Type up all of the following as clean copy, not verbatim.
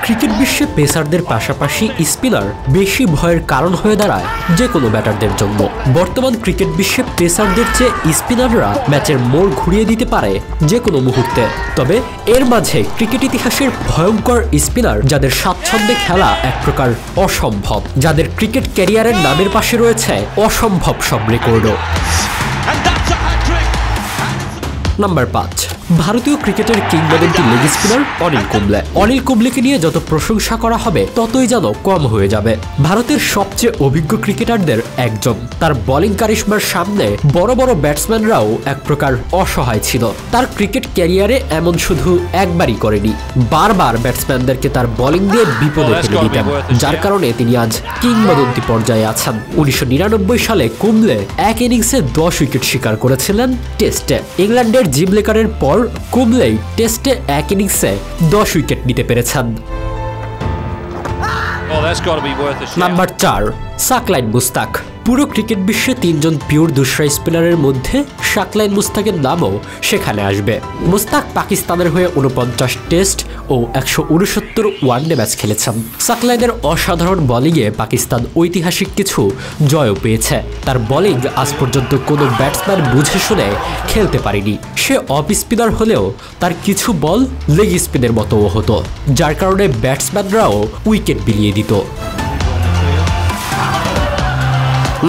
Cricket বিশ্বে পেসারদের পাশাপাশি spinner বেশি ভয়ের কারণ হয়ে দাঁড়ায় যে কোনো ব্যাটারদের জন্য। বর্তমান ক্রিকেট বিশ্বে পেসারদের চেয়ে স্পিনাররা ম্যাচের মোড় ঘুরিয়ে দিতে পারে যে কোনো মুহূর্তে। তবে এর মাঝে ক্রিকেট ইতিহাসের ভয়ঙ্কর স্পিনার যাদের স্বাচ্ছন্দ্যে খেলা এক প্রকার অসম্ভব, যাদের ক্রিকেট ক্যারিয়ারের নামের পাশে রয়েছে অসম্ভব সব রেকর্ডও। নাম্বার 5, ভারতীয় ক্রিকেটের কিংবদন্তি লেগ স্পিনার অনিল কুম্বলে। অনিল কুম্বলেকে নিয়ে যত প্রশংসা করা হবে ততই যেন কম হয়ে যাবে। ভারতের সবচেয়ে অভিজ্ঞ ক্রিকেটারদের একজন, তার বোলিং কারিশমার সামনে বড় বড় ব্যাটসম্যানরাও এক প্রকার অসহায় ছিল। তার ক্রিকেট ক্যারিয়ারে এমন শুধু একবারই করেনি, বারবার ব্যাটসম্যানদেরকে তার বোলিং দিয়ে বিপদে ফেলে দিতেন, যার কারণে তিনি আজ কিংবদন্তি পর্যায়ে আছেন। 1999 সালে কুম্বলে এক ইনিংসে 10 উইকেট শিকার করেছিলেন টেস্টে। ইংল্যান্ডের জিম লেকারের পর কুম্বলে টেস্টে এক ইনিংসে 10 উইকেট নিতে পেরেছেন। নাম্বার 4, সাকলাইন মুস্তাক। পুরো ক্রিকেট বিশ্বে 3 জন পিওর দুসরা স্পিনারের মধ্যে সাকলাইন মুস্তাকের নামও সেখানে আসবে। মুস্তাক পাকিস্তানের হয়ে 49 টেস্ট ও 169 ওয়ানডে ম্যাচ খেলেছেন। সাকলাইনের অসাধারণ বোলিংয়ে পাকিস্তান ঐতিহাসিক কিছু জয়ও পেয়েছে। তার বোলিং আজ পর্যন্ত কোনো ব্যাটসম্যান বুঝে শুনে খেলতে পারেনি। সে অফ স্পিনার হলেও তার কিছু বল লেগ স্পিনের মতোও হতো, যার কারণে ব্যাটসম্যানরাও উইকেট বিলিয়ে দিত।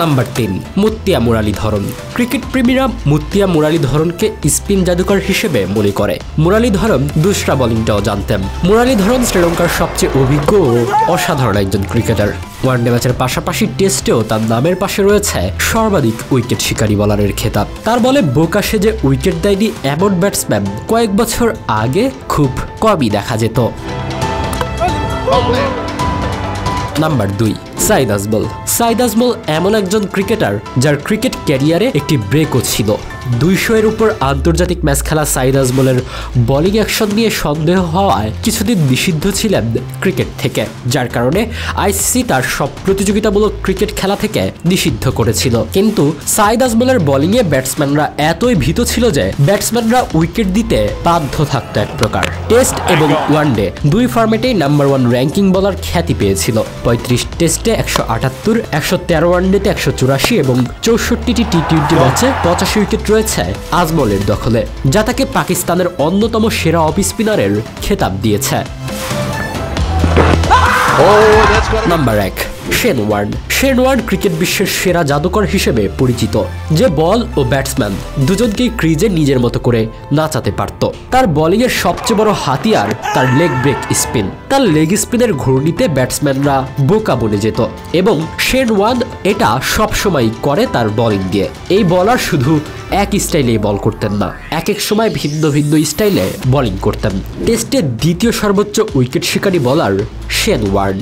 নাম্বার 3, মুত্তিয়া মুরালীধরন। ক্রিকেট প্রেমীরা মুত্তিয়া মুরালীধরনকে স্পিন জাদুকর হিসেবে মনে করে। মুরালীধরন দুসরা বোলিংটাও জানতেন। মুরালীধরন শ্রীলঙ্কার সবচেয়ে অভিজ্ঞ ও অসাধারণ একজন ক্রিকেটার। ওয়ানডে ম্যাচের পাশাপাশি টেস্টেও তার নামের পাশে রয়েছে সর্বাধিক উইকেট শিকারী বোলারের খেতাব। তার বলে বোকা সেজে উইকেট দেয়নি এমন ব্যাটসম্যান কয়েক বছর আগে খুব কমই দেখা যেত। নাম্বার 2, সাইদ আজমল। সাইদ আজমল এমন একজন ক্রিকেটার যার ক্রিকেট ক্যারিয়ারে একটি ব্রেকও ছিল। 200-এর উপর আন্তর্জাতিক ম্যাচ খেলা সাইদ আজমলের বোলিং অ্যাকশন নিয়ে সন্দেহ হওয়ায় কিছুদিন নিষিদ্ধ ছিলেন ক্রিকেট থেকে, যার কারণে আইসিসি তার সব প্রতিযোগিতামূলক ক্রিকেট খেলা থেকে নিষিদ্ধ করেছিল। কিন্তু সাইদ আজমলের বোলিংয়ে ব্যাটসম্যানরা এতই ভীত ছিল যে ব্যাটসম্যানরা উইকেট দিতে বাধ্য থাকত এক প্রকার। টেস্ট এবং ওয়ানডে 2 ফরম্যাটেই নাম্বার 1 র্যাঙ্কিং বোলার খ্যাতি পেয়েছিল। 35 টেস্টে 178, 113 ওয়ানডেতে 184 এবং 64টি টি-20 ম্যাচে 85 উইকেট রয়েছে আজমলের দখলে, যা তাকে পাকিস্তানের অন্যতম সেরা অফ স্পিনারের খেতাব দিয়েছে। Number 1, Shane Warne. Shane Warne cricket বিশ্বের সেরা জাদুকর হিসেবে পরিচিত, যে বল ও ব্যাটসম্যান দুজনকেই ক্রিজে নিজের মতো করে নাচাতে পারত। তার বোলিংয়ের সবচেয়ে বড় হাতিয়ার তার লেগ ব্রেক স্পিন। তার লেগ স্পিনের ঘূর্ণিতে ব্যাটসম্যানরা বোকা বনে যেত এবং শেন ওয়ার্ন এটা সবসময় করে তার বোলিং দিয়ে। এই বোলার শুধু এক স্টাইলেই বল করতেন না, এক এক সময় ভিন্ন ভিন্ন স্টাইলে বোলিং করতেন। টেস্টের দ্বিতীয় সর্বোচ্চ উইকেট শিকারী বোলার শেন ওয়ার্ন।